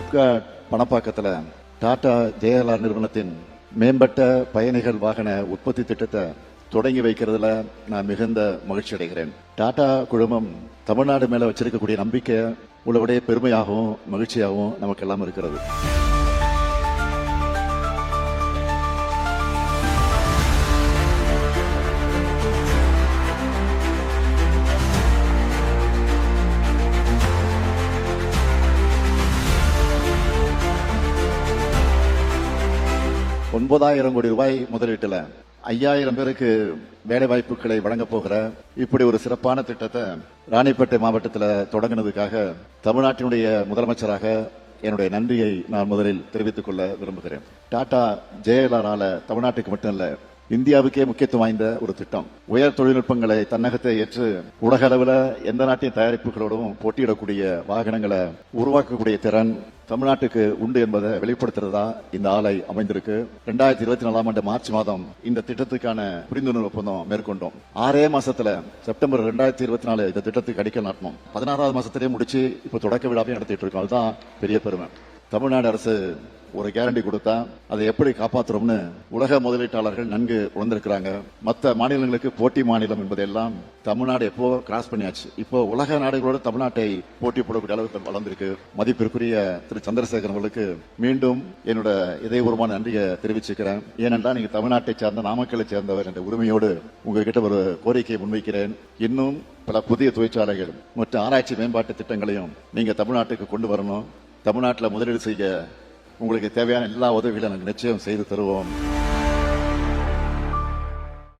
SIPCOT பணப்பாக்கத்தில் Tata JLR நிறுவனத்தின் மேம்பட்ட பயணிகள் வாகன உற்பத்தி திட்டத்தை தொடங்கி வைக்கிறதுல நான் மிகுந்த மகிழ்ச்சி அடைகிறேன். டாடா குழுமம் தமிழ்நாடு மேல வச்சிருக்கக்கூடிய நம்பிக்கை உள்ளபடியே பெருமையாகவும் மகிழ்ச்சியாகவும் நமக்கு எல்லாம் இருக்கிறது. $9,000 கோடி முதலீட்டுல 5,000 பேருக்கு வேலை வாய்ப்புகளை வழங்க போகிற இப்படி ஒரு சிறப்பான திட்டத்தை ராணிப்பேட்டை மாவட்டத்தில் தொடங்கினதுக்காக தமிழ்நாட்டினுடைய முதலமைச்சராக என்னுடைய நன்றியை நான் முதலில் தெரிவித்துக் கொள்ள விரும்புகிறேன். டாடா ஜேஎல்ஆரால தமிழ்நாட்டுக்கு மட்டும் இல்ல, இந்தியாவுக்கே முக்கியத்துவம் வாய்ந்த ஒரு திட்டம். உயர் தொழில்நுட்பங்களை தன்னகத்தை ஏற்று உலக அளவில் எந்த நாட்டின் தயாரிப்புகளோடும் போட்டியிடக்கூடிய வாகனங்களை உருவாக்கக்கூடிய திறன் தமிழ்நாட்டுக்கு உண்டு என்பதை வெளிப்படுத்துறதா இந்த ஆலை அமைந்திருக்கு. 2024 மார்ச் மாதம் இந்த திட்டத்துக்கான புரிந்துணர்வு ஒப்பந்தம் மேற்கொண்டோம். 6 மாசத்துல செப்டம்பர் 2024 இந்த திட்டத்துக்கு அடிக்கல் நாட்டணும். 16வது மாசத்திலேயே முடிச்சு இப்ப தொடக்க விழாவையும் நடத்திட்டு இருக்கோம். அதுதான் பெரிய பெருமை. தமிழ்நாடு அரசு ஒரு கேரண்டி கொடுத்தா அதை எப்படி காப்பாற்றுறோம்னு உலக முதலீட்டாளர்கள் நன்கு உணர்ந்திருக்கிறாங்க. மற்ற மாநிலங்களுக்கு போட்டி மாநிலம் என்பதெல்லாம் தமிழ்நாடு எப்போ கிராஸ் பண்ணியாச்சு. இப்போ உலக நாடுகளோடு தமிழ்நாட்டை போட்டி போடக்கூடிய அளவுக்கு வளர்ந்திருக்கு. மதிப்பிற்குரிய திரு சந்திரசேகரன் அவர்களுக்கு மீண்டும் என்னோட இதயபூர்வமான நன்றியை தெரிவிச்சுக்கிறேன். ஏனென்றால் நீங்க தமிழ்நாட்டை சேர்ந்த நாமக்கலை சேர்ந்தவர் என்ற உரிமையோடு உங்ககிட்ட ஒரு கோரிக்கையை முன்வைக்கிறேன். இன்னும் பல புதிய தொழிற்சாலைகள் மற்றும் ஆராய்ச்சி மேம்பாட்டு திட்டங்களையும் நீங்க தமிழ்நாட்டுக்கு கொண்டு வரணும். தமிழ்நாட்டில் முதலீடு செய்ய உங்களுக்கு தேவையான எல்லா உதவிகளும் நாங்கள் நிச்சயம் செய்து தருவோம்.